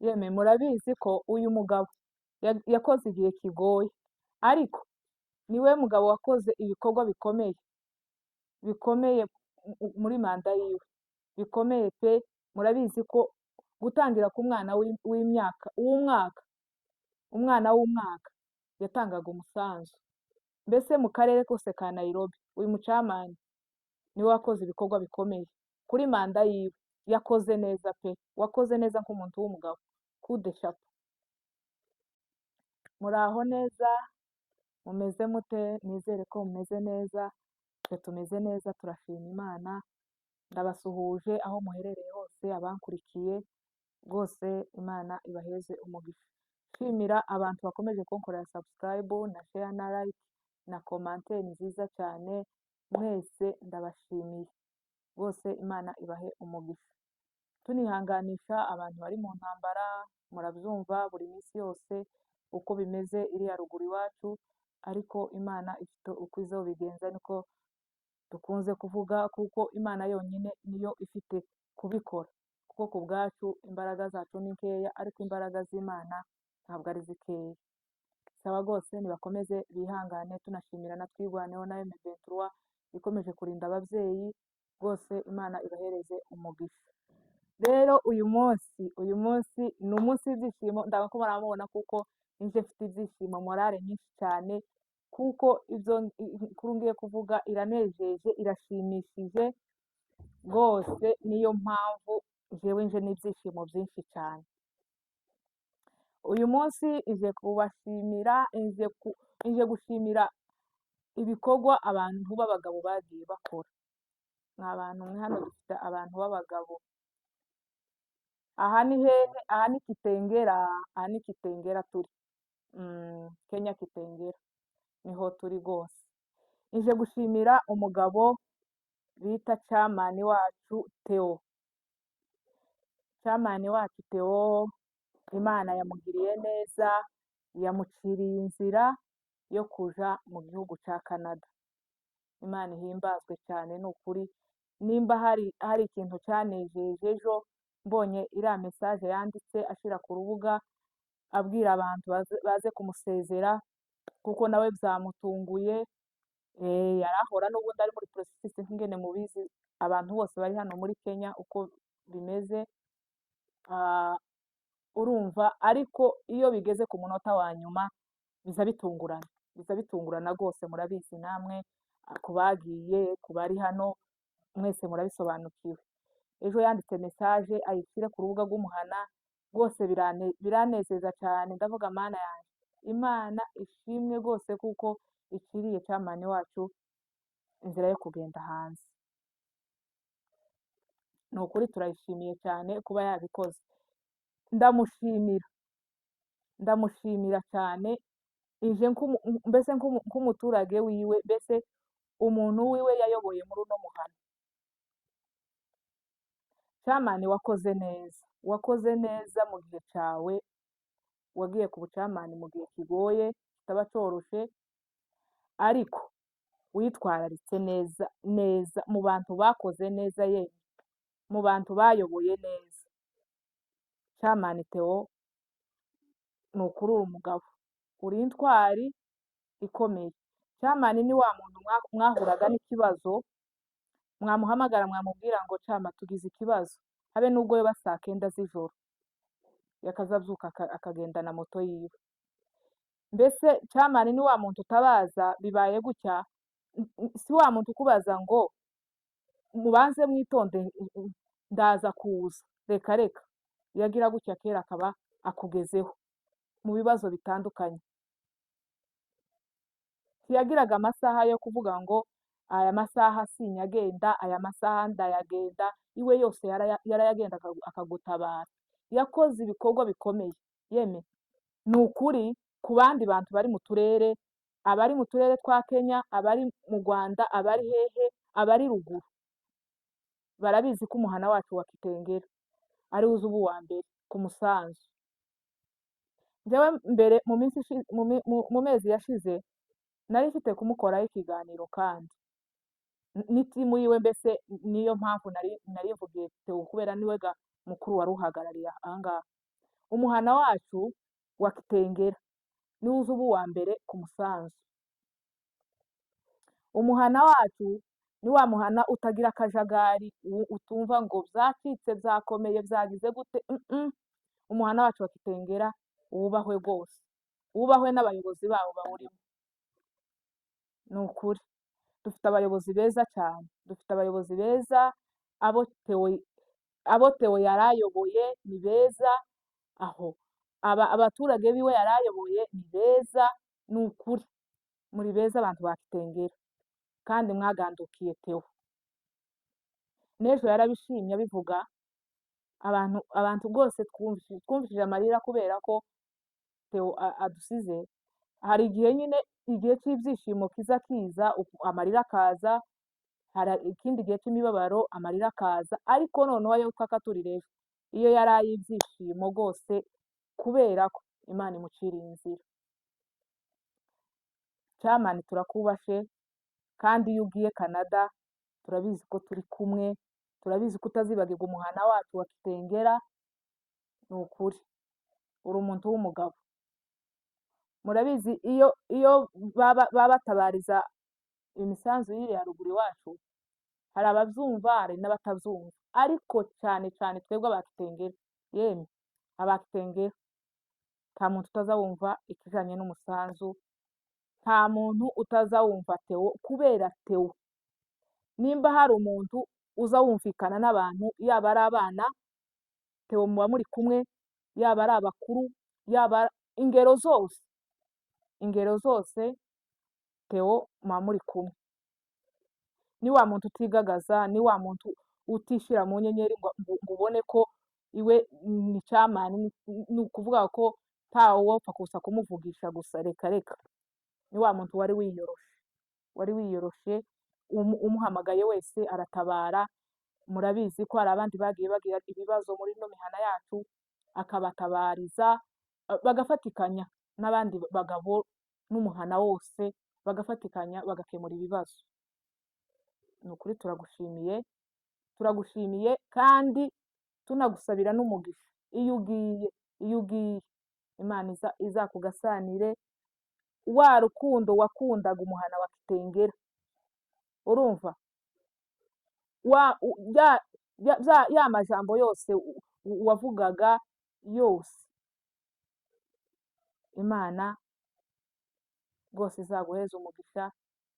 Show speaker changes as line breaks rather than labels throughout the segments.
Yemwe murabizi ko uyu mugabo yakoze igihe kigoye, ariko niwe mugabo wakoze ibikorwa bikomeye, bikomeye muri manda yiwe, bikomeye pe. Murabizi ko gutangira ku mwana umwana w'umwaka yatangaga umusanzu, mbese mu karere kose ka Nairobi uyu mucamani niwe wakoze ibikorwa bikomeye kuri manda yiwe. Yakoze neza pe, wakoze neza nk'umuntu w'umugabo, kude shapo. Muraho neza, mumeze mute? Nizere ko mumeze neza, twe tumeze neza turashima Imana. Ndabasuhuje aho muherereye hose, abankurikiye rwose Imana ibaheze umugisha. Nshimira abantu bakomeje kunkorera subscribe na share na like na commentaire nziza cyane, mwese ndabashimiye rwose, Imana ibahe umugisha. Tunihanganisha abantu bari mu ntambara, murabyumva buri minsi yose uko bimeze iriya ruguru iwacu, ariko Imana ifite uko izobigenza, niko dukunze kuvuga, kuko Imana yonyine niyo ifite kubikora, kuko ku bwacu imbaraga zacu ni nkeya, ariko imbaraga z'Imana ntabwo ari zikeya. Saba rwose nibakomeze bihangane, tunashimira na Twirwaneho na M23 ikomeje kurinda ababyeyi, rwose Imana ibahereze umugisha. Rero uyu munsi ni umunsi w'ibyishimo, ndabona ko muramubona kuko ninjye mfite ibyishimo, morale nyinshi cyane, kuko ibyo inkuru ngiye kuvuga iranejeje, irashimishije rwose, niyo mpamvu jewe nje n'ibyishimo byinshi cyane. Uyu munsi ije kubashimira, ije gushimira ibikorwa abantu b'abagabo bagiye bakora. Mwa bantu mwe, hano dufite abantu b'abagabo. Aha ni hehe? Aha ni Kitengera, aha ni Kitengera turi, Kenya Kitengera niho turi rwose. Ije gushimira umugabo bita camani wacu Theo. Camani wacu Theo, Imana yamugiriye neza, yamuciriye inzira yo kuja mu gihugu cya Canada. Imana ihimbazwe cyane, ni ukuri. Nimba hari ikintu cyanejeje ejo mbonye iriya message yanditse ashira ku rubuga abwira abantu baze kumusezera, kuko nawe byamutunguye. Yarahora n'ubundi ari muri processus nk'ingene mubizi abantu bose bari hano muri Kenya uko bimeze, urumva. Ariko iyo bigeze ku munota wa nyuma biza bitungurana rwose, murabizi namwe, ku bagiye, ku bari hano, mwese murabisobanukiwe. Ejo yanditse message ayishyire ku rubuga rw'umuhana, rwose biranezeza cyane. Ndavuga Mana yanjye, Imana ishimwe rwose, kuko ikiriye camani wacu inzira yo kugenda hanze. Ni ukuri turayishimiye cyane kuba yabikoze. Ndamushimira cyane, ije mbese nk'umuturage wiwe, mbese umuntu wiwe yayoboye muri uno muhana. Camani wakoze neza mu gihe cyawe, wagiye ku bucamani mu gihe kigoye kitaba cyoroshe, ariko witwararitse neza mu bantu bakoze neza, yemwe mu bantu bayoboye neza. Camani Theo, ni ukuri uri umugabo, uri intwari ikomeye. Camani ni wa muntu mwahuraga n'ikibazo, mwamuhamagara mwamubwira ngo cama tugize ikibazo, habe n'ubwo yoba saa 9 z'ijoro yakazabyuka akagenda na moto yiwe. Mbese camani ni wa muntu utabaza bibaye gutya, si wa muntu ukubaza ngo mubanze mwitonde ndaza kuza, reka yagira gutya kera akaba akugezeho mu bibazo bitandukanye. Ntiyagiraga amasaha yo kuvuga ngo aya masaha sinyagenda, aya masaha ndayagenda, iwe yose yarayagenda akagutabara. Yakoze ibikorwa bikomeye, yeme ni ukuri. Ku bandi bantu bari mu turere, abari mu turere twa Kenya, abari mu Rwanda, abari hehe, abari ruguru, barabizi ko umuhana wacu wa Kitengera ari uzi ubu wa mbere ku musanzu. Njyewe mbere mu mezi yashize nari mfite kumukoraho ikiganiro, kandi n'itimu yiwe, mbese niyo mpamvu nari mvugiye Theo, kubera niwe mukuru wari uhagarariye ahangaha. umuhana wacu wa Kitengera niwo uza uba uwa mbere ku musanzu. Umuhana wacu ni wa muhana utagira akajagari, utumva ngo byacitse, byakomeye, byagize gute. Umuhana wacu wa Kitengera wubahwe rwose, wubahwe n'abayobozi bawo bawurimo. Ni ukuri dufite abayobozi beza cyane, dufite abayobozi beza, abo Theo yari ayoboye ni beza, abaturage biwe yari ayoboye ni beza. Ni ukuri muri beza abantu ba Kitengera, kandi mwagandukiye Theo. N'ejo yarabishimye abivuga, abantu rwose twumvishije amarira kubera ko Theo adusize. Hari igihe nyine, igihe cy'ibyishimo kiza amarira akaza, hari ikindi gihe cy'imibabaro amarira akaza, ariko noneho ayo twakaturira ejo iyo yari ay'ibyishimo rwose, kubera ko Imana imuciriye inzira. Cyamani turakubashe, kandi iyo ugiye Canada turabizi ko turi kumwe, turabizi ko utazibagirwa umuhana wacu wa Kitengera. Ni ukuri uri umuntu w'umugabo. Murabizi iyo baba batabariza imisanzu y'iriya ruguru iwacu, hari ababyumva hari n'abatabyumva, ariko cyane cyane twebwe aba Kitengera, yemwe aba Kitengera nta muntu utazawumva ikijanye n'umusanzu, nta muntu utazawumva Theo, kubera Theo nimba hari umuntu uza wumvikana n'abantu, yaba ari abana Theo muba muri kumwe, yaba ari abakuru, yaba ingero zose Theo muba muri kumwe. Ni wa muntu utigagaza, ni wa muntu utishira mu nyenyeri ngo ubone ko iwe ni Cyamani. Ni ukuvuga ko ntawe wopfa kuza kumuvugisha gusa, reka. Ni wa muntu wari wiyoroshe, umuhamagaye wese aratabara. Murabizi ko hari abandi bagiye bagira ibibazo muri ino mihana yacu, akabatabariza, bagafatikanya n'abandi bagabo n'umuhana wose, bagafatikanya bagakemura ibibazo. Ni ukuri turagushimiye kandi tunagusabira n'umugisha. Iyo ugiye Imana izakugasanire wa rukundo wakundaga umuhana wa Kitengera, urumva ya majambo yose wavugaga yose, Imana rwose izaguheza umugisha,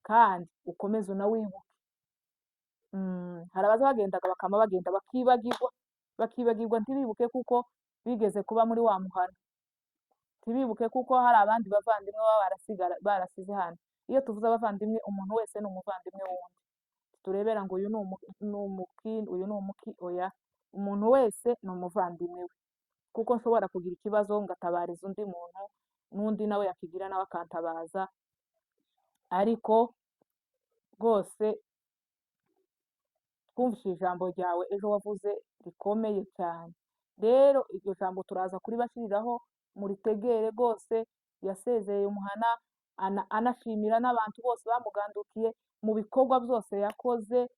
kandi ukomeze unawibuke. Hari abaza bagendaga bagenda bakibagirwa, ntibibuke kuko bigeze kuba muri wa muhana, ntibibuke kuko hari abandi bavandimwe baba barasize hano. Iyo tuvuze abavandimwe, umuntu wese ni umuvandimwe wundi, turebera ngo uyu ni umuki, uyu ni umuki, oya, umuntu wese ni umuvandimwe we, kuko nshobora kugira ikibazo ngatabariza undi muntu, n'undi nawe yakigira nawe akantabaza. Ariko rwose twumvise ijambo ryawe ejo wavuze rikomeye cyane. Rero iryo jambo turaza kuribashyiriraho, muritegere rwose. Yasezeye umuhana, anashimira n'abantu bose bamugandukiye mu bikorwa byose yakoze.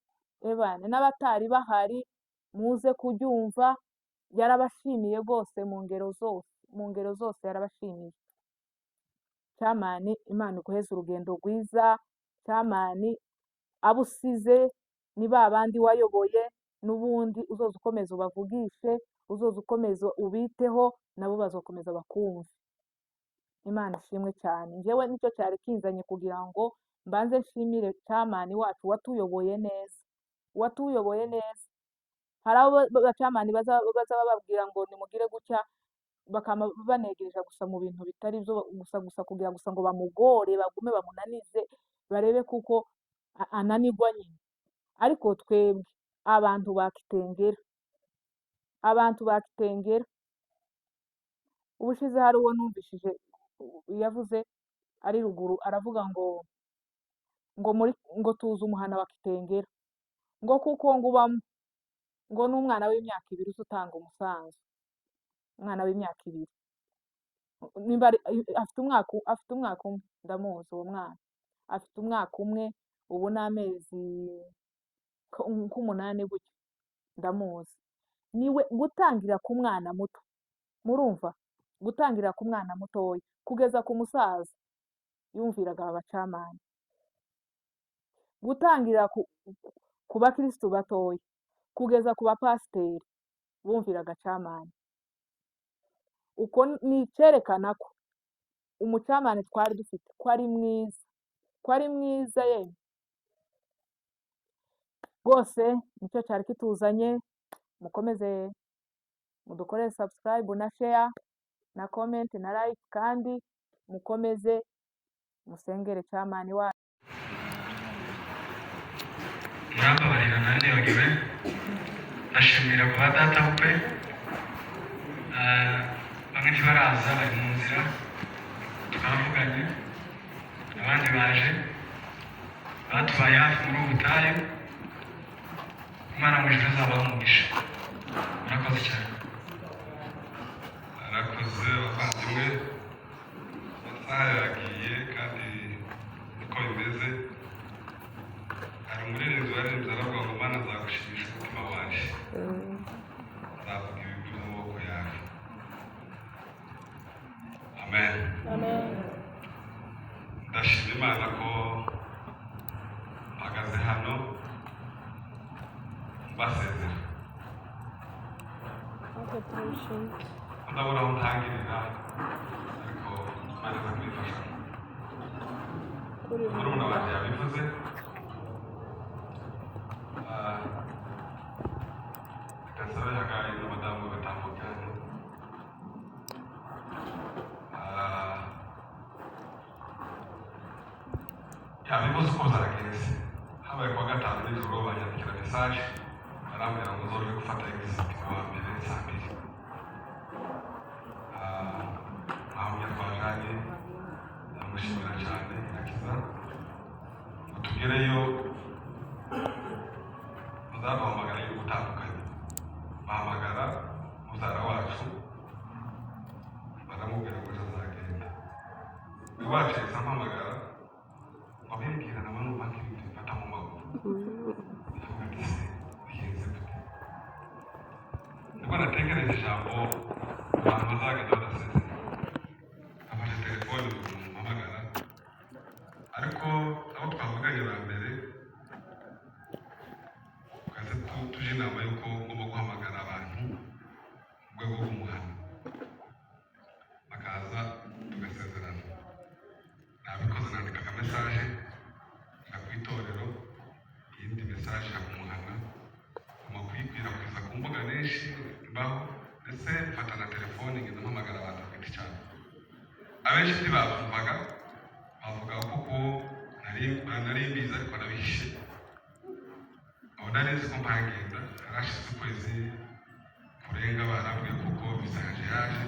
N'abatari bahari muze kubyumva, yarabashimiye rwose mu ngero zose yarabashimiye. Cyamani, Imana iguheze urugendo rwiza. Cyamani, abo usize ni ba bandi wayoboye, n'ubundi uzoza ukomeza ubavugishe, uzoza ukomeza ubiteho, nabo bazokomeza bakumve. Imana ishimwe cyane. Njyewe nicyo cyari kinzanye, kugira ngo mbanze nshimire Cyamani wacu watuyoboye neza. Hari abo Cyamani baza bababwira ngo nimugire gutya, bakaba banegereje gusa mu bintu bitari byo, gusa kugira gusa ngo bamugore, bagume bamunanize, barebe kuko ananigwa nyine. Ariko twebwe abantu ba Kitengera, ubushize hari uwo numvishije yavuze ari ruguru, aravuga ngo tuzi umuhana wa Kitengera, ngo kuko ngo ubamo ngo n'umwana w'imyaka 2 uza utanga umusanzu. Umwana w'imyaka 2 afite umwaka umwe, ndamuzi uwo mwana, afite umwaka umwe, ubu n'amezi nk'umunani gutyo, ndamuzi. Niwe gutangira ku mwana muto murumva gutangira ku mwana mutoya kugeza ku musaza yumviraga abacamani, gutangira ku bakirisitu batoya kugeza ku bapasiteri bumviraga camani. Uko ni icyerekana ko umucamani twari dufite ko ari mwiza yemwe rwose. Nicyo cyari kituzanye. Mukomeze mudukorere subscribe na share na comment na like, kandi mukomeze musengere camani wacu.
Murababarira nanjye wagiwe ndashimira kuba data bukwe, bamwe ntibaraza bari mu nzira twavuganye, abandi baje batubaye hafi muri ubu butayu. Imana mu ijuru izabaha umugisha. Murakoze cyane.
Arakoze abavandimwe, amasaha yagiye kandi niko bimeze. Hari umuririmbyi waririmbye aravuga ngo Mana nzagushimisha umutima wanjye, nzavuga ibigwi by'amaboko yawe. Amen. Ndashima Imana ko mpagaze hano mbasezera. Ndabona aho ntangirira, ariko Imana iza kubifasha. Murumuna wanjye yabivuze, Gasore Hagayi n'abadamu batambuka hano. Yabivuze uko zaragenze. Habaye kuwa gatanu nijoro banyandikira mesaje barambwira ngo nzore gufata exit kuwa mbere saa 2. Ahamya twajanye ndamushimira cyane Irakiza. Tugereyo bazabahamagara yo gutandukanye, bahamagara muzara wacu baramubwira ngo azagenda. Iwacu yahise ampamagara wabibwira na bano banki bifata mu maguru. Ndavuga ati se bigenze gute? Nibwo natekereje ijambo abantu bazagenda badasezera. Afashe telefone bamuhamagara, ariko abo twavuganye ba mbere twese tuje inama y'uko ngomba guhamagara abantu mu rwego rw'umuhano bakaza tugasezerana. Nabikoze, nandika ka mesaje njya ku itorero, iyindi mesaje njya ku muhana, ngomba kuyikwirakwiza ku mbuga nyinshi mbaho, ndetse mfata na telefone ngenda mpamagara abantu ku giti cyabo. Abenshi ntibabumvaga, bavuga kuko nari mbizi ariko nabihishe. Aho nari nzi ko mpagenda, harashize ukwezi kurenga barambwiye kuko mesaje yaje,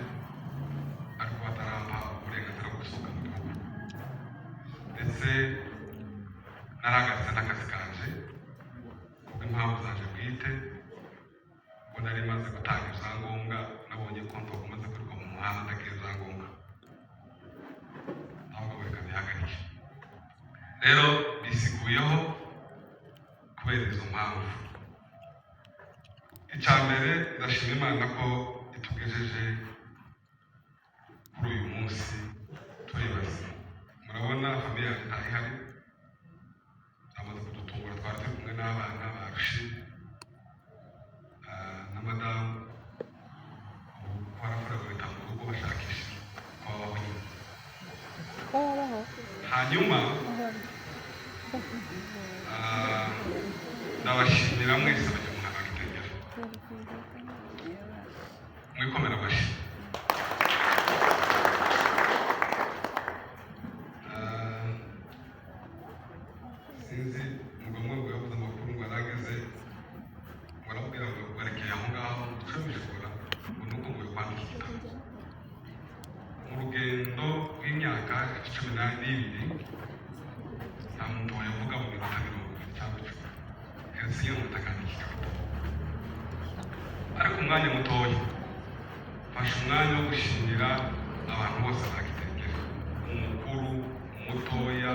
ariko batarampa uburenganzira bwo gusohoka mu gihugu. Ndetse narahagaritse n'akazi kanje kubw'impamvu zanje bwite. Ubwo nari maze gutanga ibyangombwa, nabonye ko ntokomeza kwirirwa mu muhanda ndagira ibyangombwa, ahubwo reka bihagarike. Rero bisiguyeho kubera izo mpamvu. Icya mbere, ndashima Imana ko itugejeje kuri uyu munsi turi bazima. Murabona famiye yanjye ntayihari, amaze kudutungura. Twari turi kumwe n'abana barushe na madamu, ubu barafura bagahita mu rugo bashakisha ko babaho nyine. Hanyuma ndabashimira mwese bajya mu hano Gitegera, mwikomera amashyi. Sinzi umugabo umwe yavuze amakuru ngo arageze, baramubwira ngo barekeye aho ngaho icyo bishobora ngo ni uko ngo kwandika igitabo. Mu rugendo rw'imyaka 12 nta muntu wayavuga mu minota 20 cyangwa 10, keretse iyo umuntu akandika igitabo. Ariko umwanya mutoya fashe umwanya wo gushimira abantu bose ba Gitegera, umukuru, umutoya,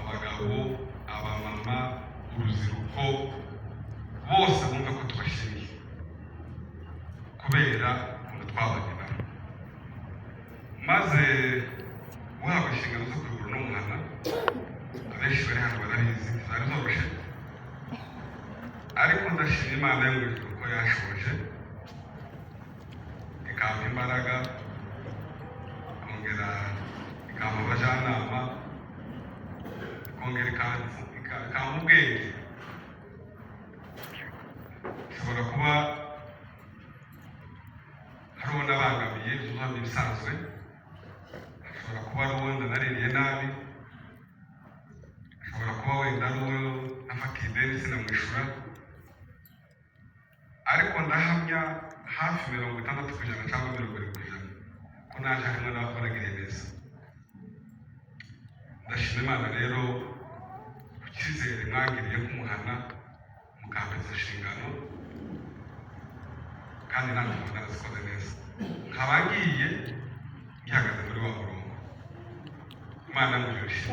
abagabo, abamama, urubyiruko, bose bumva ko tubashimiye. kubabwira ukuntu twabanye nabo. Maze guhabwa inshingano zo kuyobora no muhana, abenshi bari hano barabizi zari zoroshe, ariko ndashima Imana yo mu ijuru ko yashoboje ikampa imbaraga, ikongera ikampa abajyanama, ikongera ikampa ubwenge. Ishobora kuba hari uwo nabangamiye byuzuye ibisanzwe, ashobora kuba ari uwo ndanaririye nabi, ashobora kuba wenda ari uwo nafatiye ideni sinamwishyura, ariko ndahamya hafi 60% cyangwa 70% ko naje harimo n'abakoragiriye neza. Ndashima Imana rero ku cyizere mwagiriye kumuhana mukampa izo nshingano, kandi nanjye mbona nazikoze neza, nkaba ngiye ngihagaze muri wa murongo. Imana mujurishije.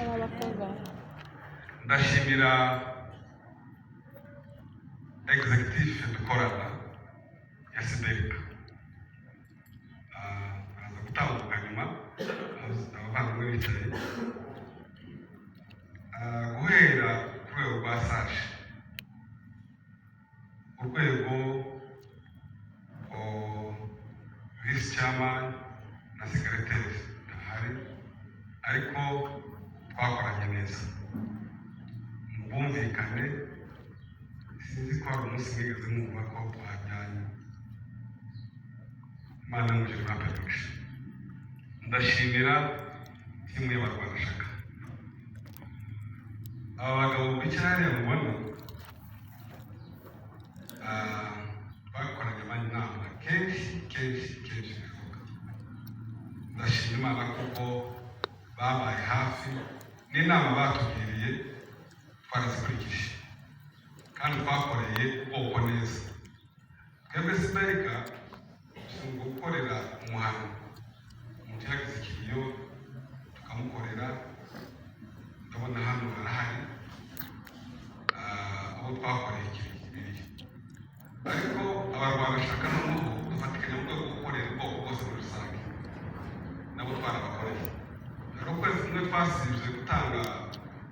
Ndashimira executive dukorana ya Siberika, araza gutambuka nyuma abavandimwe bicaye, guhera ku rwego rwa saje, urwego vice chairman na secretary ndahari, ariko twakoranye neza mu bumvikane. Sinzi ko hari umunsi mwigeze mwumva ko twajyanye. Imana muje rwapetusha. Ndashimira timu y'abarwanashyaka, aba bagabo bicara hariya mubona, bakoranye amanama kenshi bishoboka. Ndashima Imana kuko babaye hafi, n'inama batubwiriye twarazikurikije kandi twakoreye ubwoko neza. Twebwe Siberika dushinzwe gukorera umuhano, umuntu yagize ikiriyo tukamukorera. Ndabona hano barahari abo twakoreye ikiriyo, ariko abarwanashyaka n'ubu dufatikanya mu rwego rwo gukorera ubwoko bwose muri rusange, nabo twarabakoreye. Rero ukwezi kumwe twasibye gutanga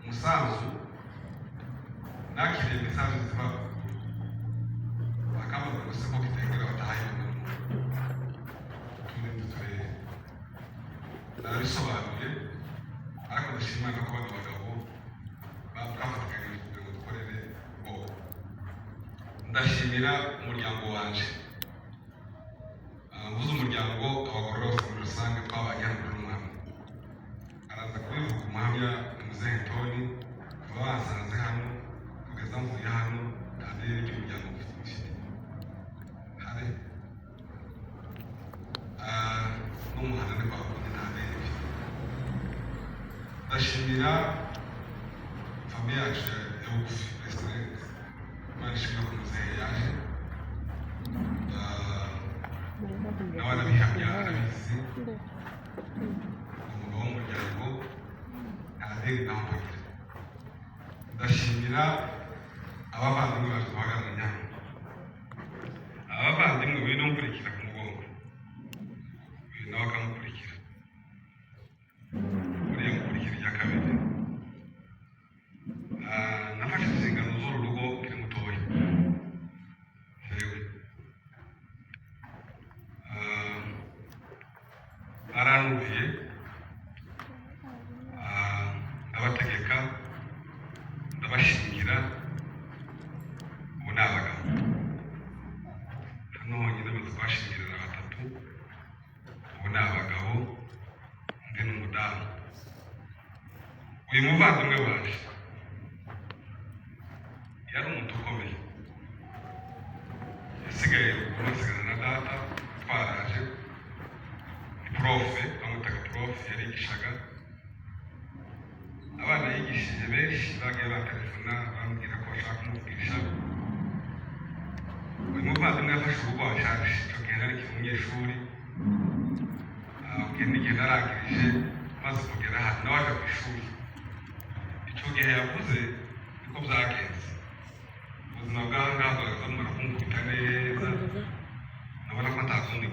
umusanzu, nakiriye mesaje ziva bakamaze gusaba ko kitengera batahaye utundi turere. Narabisobanuye, ariko ndashima Imana ko bano bagabo twafatikanyije kugira ngo dukorere ubwoko. Ndashimira umuryango wanje, mvuze umuryango abagore bose muri rusange twabanye hano muri umwami. Araza kubivuga umuhamya ni Muzehe Toni, baba basanze hano kugeza mvuye hano nta deni ry'umuryango mfite. Hari n'umuhanda ni kwakundi nta deni mfite. Ndashimira famiye yacu ya bugufi restaurant, Imana ishimwe ko Muzehe yaje, n'abana bihamya arabizi, umugabo w'umuryango nta deni naho mpagira. Ndashimira abavandimwe baje guhagararanya hano, abavandimwe biri no gukurikira ku mugongo, uyu nawe akamukurikira, uriya mukurikira irya kabiri. Nafashe inshingano z'uru rugo nkiri mutoya, jewe arantuye, ndabategeka, ndabashingira. Ubu ni abagabo hano honyine maze kubashingirira 3. Ubu ni abagabo, undi ni umudamu. Uyu muvandimwe waje yari umuntu ukomeye, yasigaye kumusigana na data, twaraje. Ni profe, bamwitaga profe, yarigishaga abana, yigishije benshi bagiye batelefona bambwira ko bashaka kumubwisha. Uyu muvandimwe yafashe urugo washaje, icyo gihe nari kiri umunyeshuri, n'igihe narangirije maze kugera hano nawe aja ku ishuri. Icyo gihe yavuze niko byagenze, ubuzima bw'aha ngaha bwagaza mumara kumukubita neza, nabona ko atakundi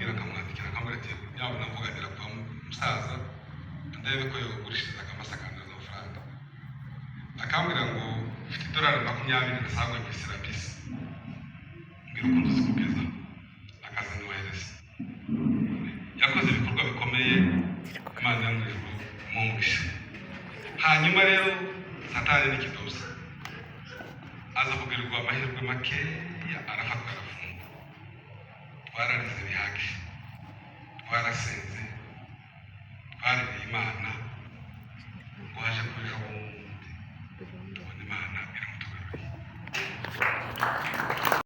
akambwira ngo ufite idolari 20 nasangwe ku Serapisi, mbwira ukuntu uzi kugeza akazi niwohereza. Yakoze ibikorwa bikomeye, Imana yo mu ijuru mumugisha. Hanyuma rero Satani n'ikidosa aza kugirirwa amahirwe makeya, arafatwa arafungwa. Twararize bihagije, twarasenze